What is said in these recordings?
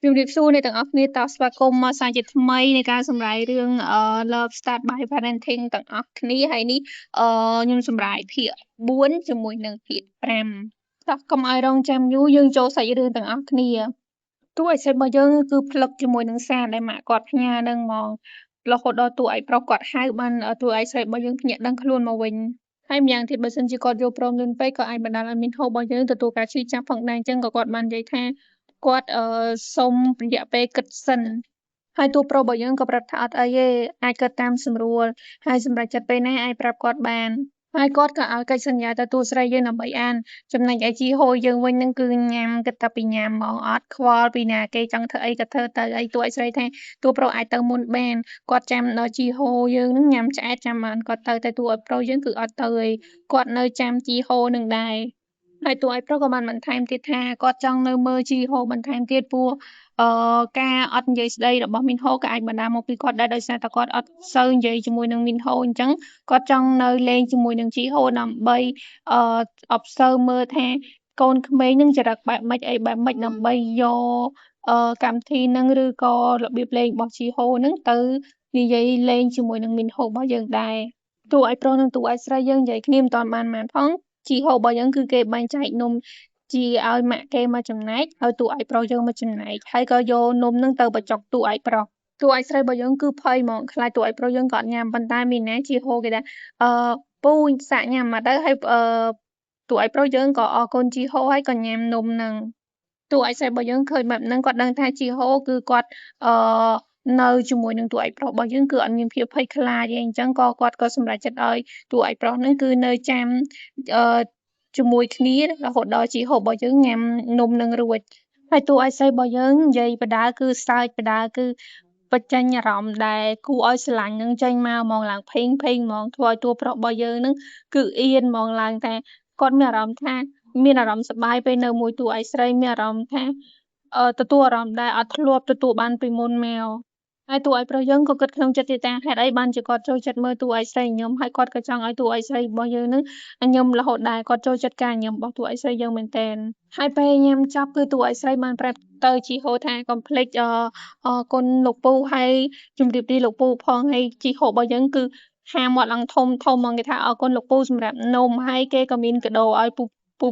ជំរាបសួរអ្នកទាំងអស់គ្នាតស្វាគមន៍មកសារជាថ្មីនៃការសម្រាយរឿងLove Start by Parenting ទាំងអស់គ្នាហើយនេះខ្ញុំសម្រាយភាគ4ជាមួយនឹងភាគ5តោះកុំឲ្យរងចាំយូរយើងចូលសាច់រឿងទាំងអស់គ្នាតួឯកស្រីរបស់យើងគឺផ្លឹកជាមួយនឹងសារដែលម៉ាក់គាត់ផ្ញើនឹងហ្មងរហូតដល់តួឯកប្រុសគាត់ហៅបានតួឯកស្រីរបស់យើងភ្ញាក់ដឹងខ្លួនមកវិញហើយម្យ៉ាងទៀតបើសិនជាគាត់យល់ព្រមលឿនពេកក៏អាចបណ្ដាលឲ្យមីនហូរបស់យើងទទួលការឈឺចាប់ផងដែរអញ្ចឹងក៏គាត់បាននិយាយថាគាត់សុំរយៈពេលគិតសិនហើយតួប្រុសរបស់យើងក៏ប្រាប់ថាអត់អីទេអាចគិតតាមស្រួលហើយសម្រាប់ចិត្តពេលណាអាចប្រាប់គាត់បានហើយគាត់ក៏ឲ្យកិច្ចសន្យាទៅតួស្រីយើងដើម្បីអានចំណែកឯជីហូយើងវិញនឹងគឺញ៉ាំគិតតែពីញ៉ាំហ្មងអត់ខ្វល់ពីណាគេចង់ធ្វើអីក៏ធ្វើទៅអីតួឯកស្រីថាតួប្រុសអាចទៅមុនបានគាត់ចាំដល់ជីហូយើងនឹងញ៉ាំឆ្អែតចាំបានគាត់ទៅតែតួឯកប្រុសយើងគឺអត់ទៅទេគាត់នៅចាំជីហូនឹងដែរហើយតួឯកប្រុសក៏បានបន្ថែមទៀតថាគាត់ចង់នៅមើលជីហូបន្ថែមទៀតព្រោះការអត់និយាយស្ដីរបស់មីនហូក៏អាចបណ្ដាលមកពីគាត់ដែរដោយសារតែគាត់អត់សូវនិយាយជាមួយនឹងមីនហូអញ្ចឹងគាត់ចង់នៅលេងជាមួយនឹងជីហូដើម្បីobserve មើលថាកូនក្មេងនឹងចរិតបែបម៉េចអីបែបម៉េចដើម្បីយកកម្មវិធីនឹងឬក៏របៀបលេងរបស់ជីហូនឹងទៅនិយាយលេងជាមួយនឹងមីនហូរបស់យើងដែរតួឯកប្រុសនិងតួឯកស្រីយើងនិយាយគ្នាមិនទាន់បានផងជីហូរបស់យើងគឺគេបែងចែកនំជាឲ្យម៉ាក់គេមកចំណែកហើយតួឯកប្រុសយើងមកចំណែកហើយក៏យកនំនឹងទៅបញ្ចុកតួឯកប្រុសតួឯកស្រីរបស់យើងគឺភ័យហ្មងខ្លាចតួឯកប្រុសយើងក៏អត់ញ៉ាំប៉ុន្តែមានណាជីហូគេថាពូសាក់ញ៉ាំមកទៅហើយតួឯកប្រុសយើងក៏អរគុណជីហូហើយក៏ញ៉ាំនំនឹងតួឯកស្រីរបស់យើងឃើញបែបហ្នឹងគាត់ដឹងថាជីហូគឺគាត់នៅជាមួយនឹងតួឯកប្រុសរបស់យើងគឺអត់មានភាពភ័យខ្លាចទេអញ្ចឹងក៏គាត់ក៏សម្រេចចិត្តឲ្យតួឯកប្រុសហ្នឹងគឺនៅចាំជាមួយគ្នារហូតដល់ជីហូរបស់យើងញ៉ាំនំនឹងរួចហើយតួឯកស្រីរបស់យើងនិយាយបដាគឺសើចបដាគឺបញ្ចេញអារម្មណ៍ដែលគួរឲ្យស្រឡាញ់នឹងចេញមកហ្មងឡើងភេងហ្មងធ្វើឲ្យតួប្រុសរបស់យើងនឹងគឺអៀនហ្មងឡើងតែគាត់មានអារម្មណ៍ថាមានអារម្មណ៍សប្បាយពេលនៅមួយតួឯកស្រីមានអារម្មណ៍ថាទទួលអារម្មណ៍ដែលអត់ធ្លាប់ទទួលបានពីមុនមកហើយតួឯកប្រុសយើងក៏គិតក្នុងចិត្តទៀតថាហេតុអីបានជាគាត់ចូលចិត្តមើលតួឯកស្រីញញឹមហើយគាត់ក៏ចង់ឲ្យតួឯកស្រីរបស់យើងនឹងញញឹមរហូតដែរគាត់ចូលចិត្តការញញឹមរបស់តួឯកស្រីយើងមែនទែនហើយពេលញ៉ាំចប់គឺតួឯកស្រីបានប្រាប់ទៅជីហូថាកុំភ្លេចអរគុណលោកពូហើយជម្រាបលាលោកពូផងហើយជីហូរបស់យើងគឺហាមាត់ឡើងធំហ្មងគេថាអរគុណលោកពូសម្រាប់នំហើយគេក៏មានកាដូឲ្យ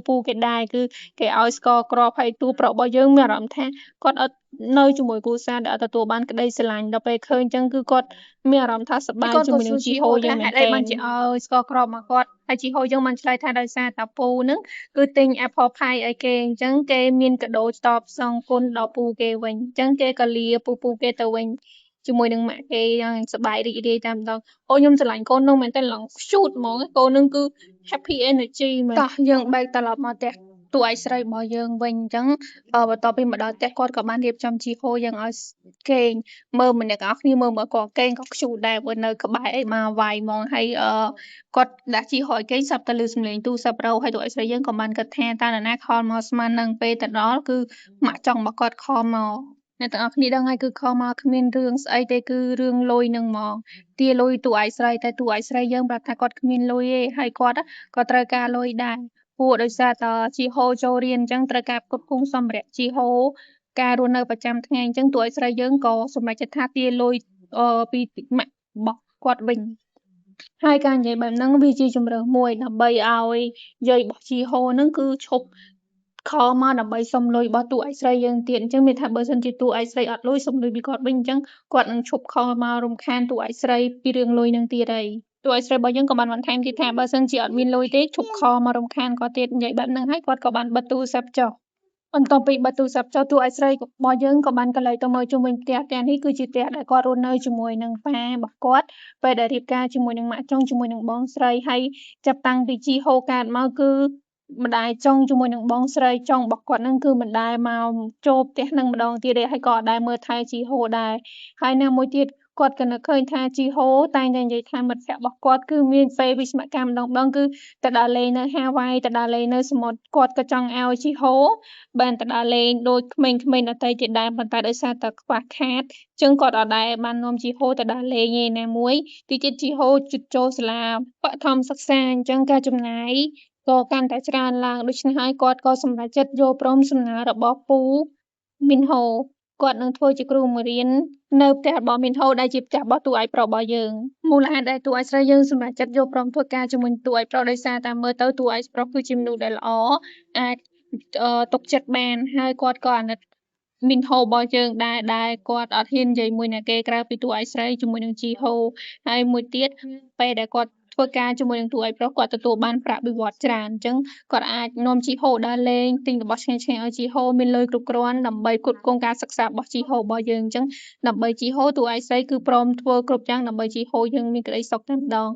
ពូគេដែរគឺគេឲ្យស្ករគ្រាប់ហើយតួប្រុសរបស់យើងមានអារម្មណ៍ថាគាត់អត់នៅជាមួយគ្រួសារដែលអត់ទទួលបានក្តីស្រឡាញ់ដល់ពេលឃើញអញ្ចឹងគឺគាត់មានអារម្មណ៍ថាសប្បាយជាមួយនឹងជីហូយើងមែនទែនបានជាឲ្យស្ករគ្រាប់មកគាត់ហើយជីហូយើងបានឆ្លើយថាដោយសារតាពូនឹងគឺទិញ Apple Pie ឲ្យគេអញ្ចឹងគេមានកាដូតបសងគុណដល់ពូគេវិញអញ្ចឹងគេក៏លាពូគេទៅវិញជាមួយនឹងម៉ាក់គេយ៉ាងសប្បាយរីករាយតែម្ដងអូខ្ញុំស្រឡាញ់កូននោះមែនតើឡងខ្ជូតហ្មងកូននឹងគឺ happy energy មែនតោះយើងបែកត្រឡប់មកផ្ទះតួឯកស្រីរបស់យើងវិញអញ្ចឹងបន្ទាប់ពីមកដល់ផ្ទះគាត់ក៏បានរៀបចំជីហូយើងឲ្យគេងមើលម្នាក់ទាំងអស់គ្នាមើលគាត់គេងក៏ខ្ជូតដែរព្រោះនៅក្បែរអីមកវាយហ្មងហើយគាត់ដាក់ជីហូឲ្យគេងស្រាប់តែឮសំឡេងទូរស័ព្ទរោហើយតួឯកស្រីយើងក៏បានគិតថាតើនរណាខលមកស្មាននឹងពេលទៅដល់គឺម៉ាក់ចង់របស់គាត់ខលមកអ្នកទាំងអស់គ្នាដឹងហើយគឺខលមកគ្មានរឿងស្អីទេគឺរឿងលុយនឹងហ្មងទាលុយតួឯកស្រីតែតួឯកស្រីយើងប្រាប់ថាគាត់គ្មានលុយទេហើយគាត់ក៏ត្រូវការលុយដែរព្រោះដោយសារតែជីហូចូលរៀនអញ្ចឹងត្រូវការផ្គត់ផ្គង់សម្ភារៈជីហូការរស់នៅប្រចាំថ្ងៃអញ្ចឹងតួឯកស្រីយើងក៏សម្រេចចិត្តថាទាលុយពីម៉ាក់របស់គាត់វិញហើយការនិយាយបែបហ្នឹងវាជាជំរើសមួយដើម្បីឲ្យយាយរបស់ជីហូហ្នឹងគឺឈប់ខលមកដើម្បីសុំលុយរបស់តួឯកស្រីយើងទៀតអញ្ចឹងមានថាបើសិនជាតួឯកស្រីអត់លុយសុំលុយពីគាត់វិញអញ្ចឹងគាត់នឹងឈប់ខលមករំខានតួឯកស្រីពីរឿងលុយនឹងទៀតហើយតួឯកស្រីរបស់យើងក៏បានបន្ថែមទៀតថាបើសិនជាអត់មានលុយទេឈប់ខលមករំខានគាត់ទៀតនិយាយបែបហ្នឹងហើយគាត់ក៏បានបិទទូរស័ព្ទចុះបន្ទាប់ពីបិទទូរស័ព្ទចុះតួឯកស្រីរបស់យើងក៏បានកន្លែងទៅមើលជុំវិញផ្ទះនេះគឺជាផ្ទះដែលគាត់រស់នៅជាមួយនឹងប៉ារបស់គាត់ពេលដែលរៀបការជាមួយនឹងម៉ាក់ចុងជាមួយនឹងបងស្រីហើយចាប់តាំងពីជីហូកើតមកគឺម្ដាយចុងជាមួយនឹងបងស្រីចុងរបស់គាត់នឹងគឺមិនដែលមកចូលផ្ទះនឹងម្ដងទៀតទេហើយក៏អត់ដែលមើលថែជីហូដែរហើយណាមួយទៀតគាត់ក៏នឹកឃើញថាជីហូតែងតែនិយាយថាមិត្តភក្តិរបស់គាត់គឺមានពេលវិស្មកម្មម្ដងគឺទៅដើរលេងនៅហាវ៉ៃទៅដើរលេងនៅសមុទ្រគាត់ក៏ចង់ឲ្យជីហូបានទៅដើរលេងដូចក្មេងៗដទៃទៀតដែរប៉ុន្តែដោយសារតែខ្វះខាតអញ្ចឹងគាត់អត់ដែលបាននាំជីហូទៅដើរលេងទេណាមួយទីទៀតជីហូជិតចូលសាលាបឋមសិក្សាអញ្ចឹងការចំណាយក៏កាន់តែច្រើនឡើងដូច្នេះហើយគាត់ក៏សម្រេចចិត្តយល់ព្រមសំណើរបស់ពូមីនហូ គាត់នឹងធ្វើជាគ្រូបង្រៀននៅផ្ទះរបស់មីនហូដែលជាផ្ទះរបស់តួឯកប្រុសរបស់យើងមូលហេតុដែលតួឯកស្រីយើងសម្រេចចិត្តយកព្រមធ្វើការជាមួយតួឯកប្រុសដោយសារតែមើលទៅតួឯកប្រុសគឺជាមនុស្សដែលល្អអាចទុកចិត្តបានហើយគាត់ក៏អាណិតមីនហូរបស់យើងដែលគាត់អត់ហ៊ាននិយាយមួយអ្នកគេក្រៅពីតួឯកស្រីជាមួយនឹងជីហូហើយមួយទៀតពេលដែលគាត់ធ្វើការជាមួយនឹងតួឯកប្រុសគាត់ទទួលបានប្រាក់បៀវត្សច្រើនអញ្ចឹងគាត់អាចនាំជីហូដើរលេងទិញរបស់ឆ្ងាញ់ៗឲ្យជីហូមានលុយគ្រប់គ្រាន់ដើម្បីផ្គត់ផ្គង់ការសិក្សារបស់ជីហូរបស់យើងអញ្ចឹងដើម្បីជីហូតួឯកស្រីគឺព្រមធ្វើគ្រប់យ៉ាងដើម្បីជីហូយើងមានក្តីសុខតែម្ដង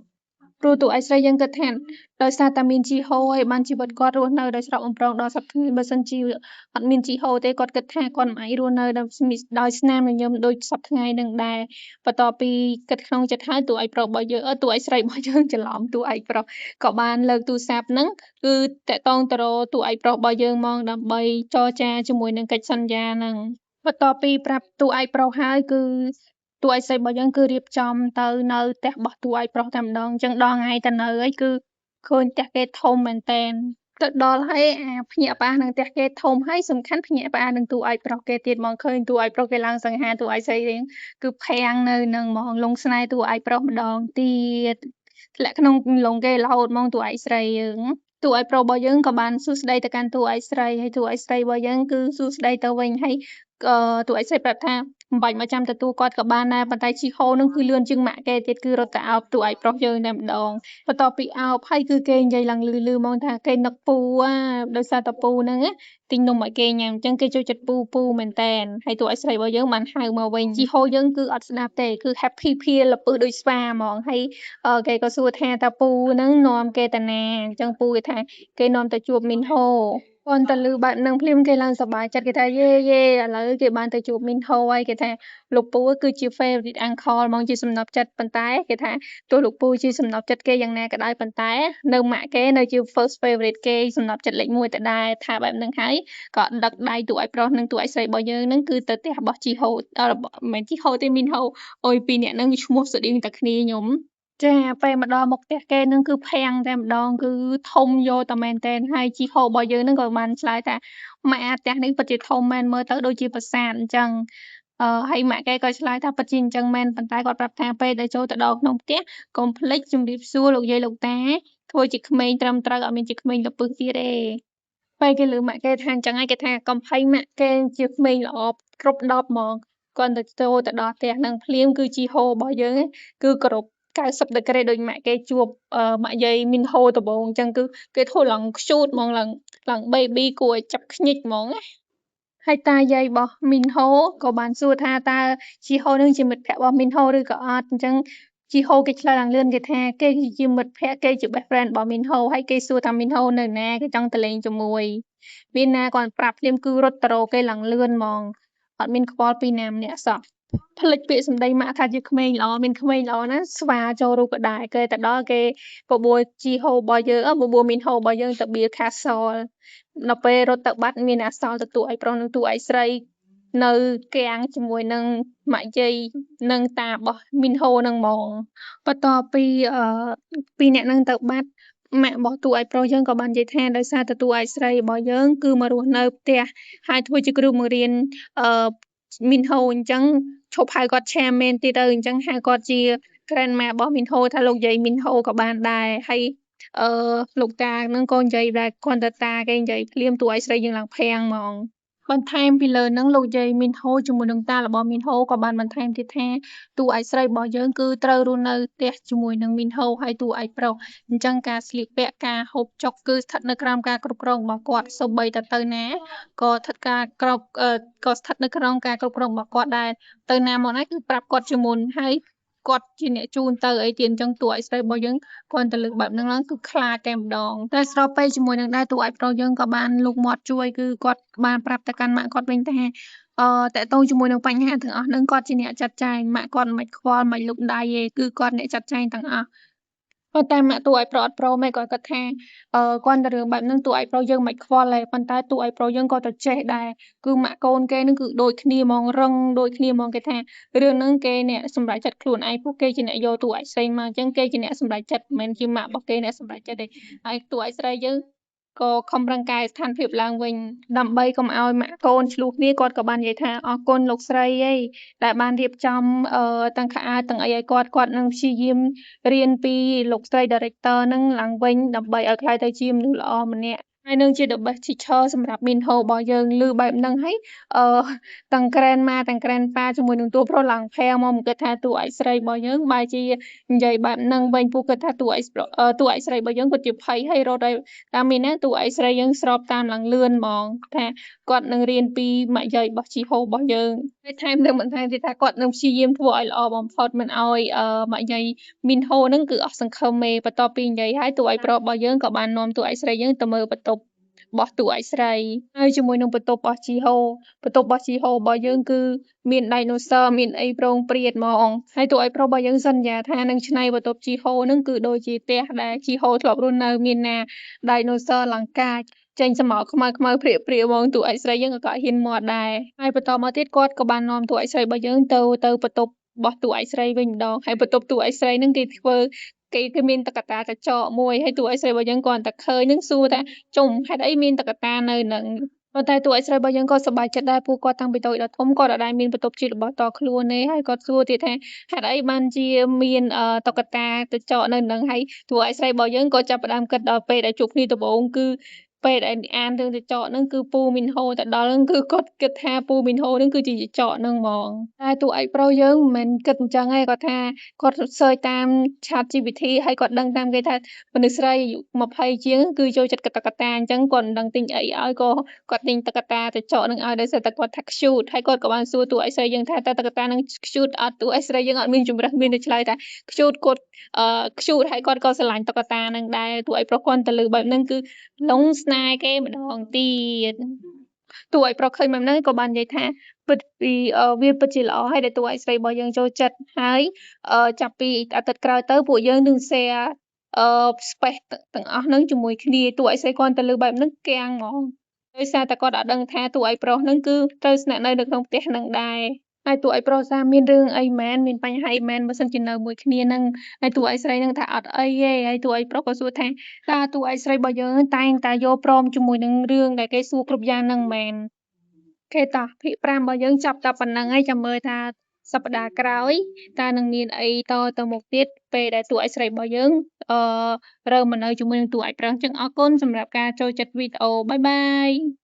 ព្រោះតួឯកស្រីយើងគិតថាដោយសារតែមានជីហូហើយបានជីវិតគាត់រស់នៅដោយស្រស់បំព្រងដល់សប្តាហ៍បើសិនជាអត់មានជីហូទេគាត់គិតថាគាត់មិនអាចរស់នៅដោយស្នាមញញឹមដូចសប្តាហ៍ថ្ងៃនឹងដែរបន្ទាប់ពីគិតក្នុងចិត្តហើយតួឯកប្រុសរបស់យើងតួឯកស្រីរបស់យើងច្រឡំតួឯកប្រុសក៏បានលើកទូរស័ព្ទហ្នឹងគឺតាក់ទងទៅរកតួឯកប្រុសរបស់យើងមកដើម្បីចរចាជាមួយនឹងកិច្ចសន្យាហ្នឹងបន្ទាប់ពីប្រាប់តួឯកប្រុសហើយគឺតួឯកស្រីរបស់យើងគឺរៀបចំទៅនៅផ្ទះរបស់តួឯកប្រុសតែម្ដងអញ្ចឹងដល់ថ្ងៃទៅនៅហើយគឺឃើញផ្ទះគេធំមែនតែនទៅដល់ហើយអាភ្ញាក់ផ្អើលនឹងផ្ទះគេធំហើយសំខាន់ភ្ញាក់ផ្អើលនឹងតួឯកប្រុសគេទៀតហ្មងឃើញតួឯកប្រុសគេឡើងសង្ហាតួឯកស្រីរៀងគឺភាំងនៅនឹងហ្មងលងស្នេហ៍តួឯកប្រុសម្ដងទៀតធ្លាក់ក្នុងលងគេរហូតហ្មងតួឯកស្រីយើងតួឯកប្រុសរបស់យើងក៏បានសួស្ដីទៅកាន់តួឯកស្រីហើយតួឯកស្រីរបស់យើងគឺសួស្ដីទៅវិញហើយតួឯកស្រីប្រាប់ថាមិនបាច់មកចាំទទួលគាត់ក៏បានដែរប៉ុន្តែជីហូនឹងគឺលឿនជាងម៉ាក់គេទៀតគឺរត់ទៅអោបតួឯកប្រុសយើងតែម្ដងបន្ទាប់ពីអោបហើយគឺគេនិយាយឡើងលឺហ្មងថាគេនឹកពូដោយសារតែពូហ្នឹងទិញនំឲ្យគេញ៉ាំអញ្ចឹងគេចូលចិត្តពូមែនតែនហើយតួឯកស្រីរបស់យើងបានហៅមកវិញជីហូយើងគឺអត់ស្ដាប់ទេគឺ happy ភាលពឹសដូចស្វាហ្មងហើយគេក៏សួរថាតើពូហ្នឹងនាំគេទៅណាអញ្ចឹងពូគេថាគេនាំទៅជួបមីនហូគាត់តែឮបែបហ្នឹងភ្លាមគេឡើងសប្បាយចិត្តគេថាយេឥឡូវគេបានទៅជួបមីនហូហើយគេថាលោកពូគឺជា favorite uncle ហ្មងជាសំណព្វចិត្តប៉ុន្តែគេថាទោះលោកពូជាសំណព្វចិត្តគេយ៉ាងណាក៏ដោយប៉ុន្តែនៅម៉ាក់គេនៅជា first favorite គេសំណព្វចិត្តលេខ1ដដែលថាបែបហ្នឹងហើយក៏ដឹកដៃតួឯកប្រុសនិងតួឯកស្រីរបស់យើងហ្នឹងគឺទៅផ្ទះរបស់ជីហូមិនមែនជីហូទេមីនហូអុយពីរនាក់ហ្នឹងវាឈ្មោះស្តៀងតែគ្នាខ្ញុំចាពេលមកដល់មុខផ្ទះគេនឹងគឺភាំងតែម្ដងគឺធំយកតែមែនទែនហើយជីហូរបស់យើងនឹងក៏បានឆ្លើយថាម៉ាក់ផ្ទះនេះពិតជាធំមែនមើលទៅដូចជាប្រាសាទអញ្ចឹងហើយម៉ាក់គេក៏ឆ្លើយថាពិតជាអញ្ចឹងមែនប៉ុន្តែគាត់ប្រាប់ថាពេលដែលចូលទៅដល់ក្នុងផ្ទះកុំភ្លេចជម្រាបសួរលោកយាយលោកតាធ្វើជាក្មេងត្រឹមត្រូវអត់មានជាក្មេងល្ពឹសទៀតទេពេលគេឮម៉ាក់គេថាអញ្ចឹងហើយគេថាកុំភ័យម៉ាក់គេជាក្មេងល្អគ្រប់10ហ្មងគាត់ទៅចូលទៅដល់ផ្ទះហ្នឹងភ្លាមគឺជីហូរបស់យើងគឺគោរព90ដឺក្រេដូចម៉ាក់គេជួបម៉ាក់យាយមីនហូដំបូងអញ្ចឹងគឺគេធ្វើឡើងខ្ជូតហ្មងឡើង baby គួរឲ្យចាប់ខ្ញិចហ្មងណាហើយតាយាយរបស់មីនហូក៏បានសួរថាតើជីហូនឹងជាមិត្តភក្តិរបស់មីនហូឬក៏អត់អញ្ចឹងជីហូគេឆ្លើយឡើងលឿនគេថាគេជាមិត្តភក្តិគេជា best friend របស់មីនហូហើយគេសួរថាមីនហូនៅណាគេចង់ទៅលេងជាមួយមានណាគាត់ប្រាប់ភ្លាមគឺរត់ទៅរកគេឡើងលឿនហ្មងអត់មានខ្វល់ពីណាម្នាក់សោះផ្លេចពាក្យសម្ដីម៉ាក់ថាជាក្មេងល្អមានក្មេងល្អណាស្វាចូលរូបក៏ដែរគេទៅដល់គេបបួលជីហូរបស់យើងបបួលមីនហូរបស់យើងទៅបៀ Castle ដល់ពេលរត់ទៅបាត់មានអាសល់ទៅតួឯកប្រុសនិងតួឯកស្រីនៅគាំងជាមួយនឹងម៉ាក់យាយនិងតារបស់មីនហូនឹងហ្មងបន្ទាប់ពីអ្នកនឹងទៅបាត់ម៉ាក់របស់តួឯកប្រុសយើងក៏បាននិយាយថាដោយសារតែតួឯកស្រីរបស់យើងគឺមករស់នៅផ្ទះហើយធ្វើជាគ្រូបង្រៀនមីនហូអញ្ចឹងឈប់ហៅគាត់ chairman ទៀតទៅអញ្ចឹងហៅគាត់ជា grandma របស់មីនហូថាលោកយាយមីនហូក៏បានដែរហើយលោកតានឹងក៏និយាយដែរគ្រាន់តែតាគេនិយាយភ្លាមតួឯកស្រីយើងឡើងភាំងហ្មងបន្ថែមពីលើហ្នឹងលោកយាយមីនហូជាមួយនឹងតារបស់មីនហូក៏បានបន្ថែមទៀតថាតួឯកស្រីរបស់យើងគឺត្រូវរស់នៅផ្ទះជាមួយនឹងមីនហូហើយតួឯកប្រុសអញ្ចឹងការស្លៀកពាក់ការហូបចុកគឺស្ថិតនៅក្រោមការគ្រប់គ្រងរបស់គាត់សូម្បីតែទៅណាក៏ស្ថិតនៅក្នុងការគ្រប់គ្រងរបស់គាត់ដែរទៅណាមកណាគឺប្រាប់គាត់ជាមុនហើយគាត់ជាអ្នកជូនទៅអីទៀតអញ្ចឹងតួឯកស្រីរបស់យើងគាត់ទៅលើកបែបហ្នឹងឡើងគឺខ្លាចតែម្ដងតែស្របពេលជាមួយនឹងដែរតួឯកប្រុសយើងក៏បានលូកមាត់ជួយគឺគាត់បានប្រាប់ទៅកាន់ម៉ាក់គាត់វិញថាតាក់ទងជាមួយនឹងបញ្ហាទាំងអស់ហ្នឹងគាត់ជាអ្នកចាត់ចែងម៉ាក់គាត់មិនខ្វល់មិនលុកដៃទេគឺគាត់អ្នកចាត់ចែងទាំងអស់ប៉ុន្តែម៉ាក់តួឯកប្រុសអត់ព្រមទេគាត់គិតថាគាត់តែរឿងបែបហ្នឹងតួឯកប្រុសយើងមិនខ្វល់ទេប៉ុន្តែតួឯកប្រុសយើងក៏ទៅចេះដែរគឺម៉ាក់កូនគេហ្នឹងគឺដូចគ្នាហ្មងរឹងដូចគ្នាហ្មងគេថារឿងហ្នឹងគេអ្នកសម្រេចចិត្តខ្លួនឯងពួកគេជាអ្នកយកតួឯកស្រីមកអញ្ចឹងគេជាអ្នកសម្រេចចិត្តមិនមែនជាម៉ាក់របស់គេអ្នកសម្រេចចិត្តទេហើយតួឯកស្រីយើង ក៏ខំប្រឹងកែស្ថានភាពឡើងវិញដើម្បីកុំឲ្យម៉ាក់កូនឆ្លោះគ្នាគាត់ក៏បាននិយាយថាអរគុណលោកស្រីអីដែលបានរៀបចំទាំងខោអាវទាំងអីឲ្យគាត់នឹងព្យាយាមរៀនពីលោកស្រី Director ហ្នឹងឡើងវិញដើម្បីឲ្យក្លាយទៅជាមនុស្សល្អម្នាក់ហើយនឹងជា the best teacher សម្រាប់ Minho របស់យើងឮបែបហ្នឹងហើយទាំង Grandma ទាំង Grandpa ជាមួយនឹងតួប្រុសឡើងផាមកគិតថាតួឯកស្រីរបស់យើងបែរជានិយាយបែបហ្នឹងវិញពួកគិតថាតួឯកស្រីរបស់យើងពិតជាភ័យហើយរត់ឲ្យតាមមានណាតួឯកស្រីយើងស្របតាមឡើងលឿនហ្មងថាគាត់នឹងរៀនពីម៉ាក់យាយរបស់ជីហូរបស់យើងហើយថែមទាំងបន្ថែមទៀតថាគាត់នឹងព្យាយាមធ្វើឲ្យល្អបំផុតមិនឲ្យម៉ាក់យាយមីនហូហ្នឹងគឺអស់សង្ឃឹមទេបន្ទាប់ពីនិយាយហើយតួឯកប្រុសរបស់យើងក៏បាននាំតួឯកស្រីយើងទៅមើលបន្ទប់របស់តួឯកស្រីហើយជាមួយនឹងបន្ទប់របស់ជីហូរបស់យើងគឺមាន dinosaur មានអីប្រងព្រាតហ្មងហើយតួឯកប្រុសរបស់យើងសន្យាថានឹងច្នៃបន្ទប់ជីហូហ្នឹងគឺដូចជាផ្ទះដែលជីហូធ្លាប់រស់នៅមានណា dinosaur លង្កាចចេញសម្បកខ្មៅព្រាកហ្មងតួឯកស្រីយើងក៏ហ៊ានមាត់ដែរហើយបន្តមកទៀតគាត់ក៏បាននាំតួឯកស្រីរបស់យើងទៅបន្ទប់របស់តួឯកស្រីវិញម្ដងហើយបន្ទប់តួឯកស្រីហ្នឹងគេមានតុក្កតាកញ្ចក់មួយហើយតួឯកស្រីរបស់យើងគ្រាន់តែឃើញហ្នឹងសួរថាចុំហេតុអីមានតុក្កតានៅនឹងប៉ុន្តែតួឯកស្រីរបស់យើងក៏សប្បាយចិត្តដែរពួកគាត់តាំងពីតូចដល់ធំគាត់អត់ដែលមានបន្ទប់ជារបស់តខ្លួនទេហើយគាត់សួរទៀតថាហេតុអីបានជាមានតុក្កតាកញ្ចក់នៅនឹងហើយតួឯកស្រីរបស់យើងក៏ចាប់ផ្ដើមគិតដល់ពេលដែលជួបគ្នាដំបូងគឺពេលដែលអានរឿងកញ្ចក់ហ្នឹងគឺពូមីនហូទៅដល់ហ្នឹងគឺគាត់គិតថាពូមីនហូហ្នឹងគឺជាកញ្ចក់ហ្នឹងហ្មងតែតួឯកប្រុសយើងមិនមែនគិតអញ្ចឹងទេគាត់ថាគាត់ search តាម ChatGPT ហើយគាត់ដឹងតាមគេថាមនុស្សស្រីអាយុ20ជាងគឺចូលចិត្តតុក្កតាអញ្ចឹងគាត់មិនដឹងទិញអីឲ្យក៏គាត់ទិញតុក្កតាកញ្ចក់ហ្នឹងឲ្យដោយសារតែគាត់ថា cute ហើយគាត់ក៏បានសួរតួឯកស្រីយើងថាតើតុក្កតាហ្នឹង cute អត់តួឯកស្រីយើងអត់មានជំរើសមានតែឆ្លើយថា cute គាត់cute ហើយគាត់ក៏ស្រឡាញ់តុក្កតាហ្នឹងដែរតួឯកប្រុសគាត់ទៅលើបែបហ្នឹងគឺលងស្នេហ៍គេម្ដងទៀតតួឯកប្រុសឃើញបែបហ្នឹងក៏បាននិយាយថាពិតពីវាពិតជាល្អហើយដែលតួឯកស្រីរបស់យើងចូលចិត្តហើយចាប់ពីអាទិត្យក្រោយទៅពួកយើងនឹង share space ទាំងអស់ហ្នឹងជាមួយគ្នាតួឯកស្រីគាត់ទៅលើបែបហ្នឹងគាំងហ្មងដោយសារតែគាត់អត់ដឹងថាតួឯកប្រុសហ្នឹងគឺត្រូវស្នាក់នៅក្នុងផ្ទះហ្នឹងដែរហើយតួឯកប្រុសថាមានរឿងអីមែនមានបញ្ហាអីមែនបើសិនជានៅមួយគ្នាហ្នឹងហើយតួឯកស្រីហ្នឹងថាអត់អីទេហើយតួឯកប្រុសក៏សួរថាតើតួឯកស្រីរបស់យើងតែងតែយកព្រមជាមួយនឹងរឿងដែលគេសួរគ្រប់យ៉ាងហ្នឹងមែនគេតោះភាគ5របស់យើងចាប់តែប៉ុណ្្នឹងហើយចាំមើលថាសប្តាហ៍ក្រោយតើនឹងមានអីតទៅមុខទៀតពេលដែលតួឯកស្រីរបស់យើងរើមកនៅជាមួយនឹងតួឯកប្រុសអញ្ចឹងអរគុណសម្រាប់ការចូលចិត្តវីដេអូបាយបាយ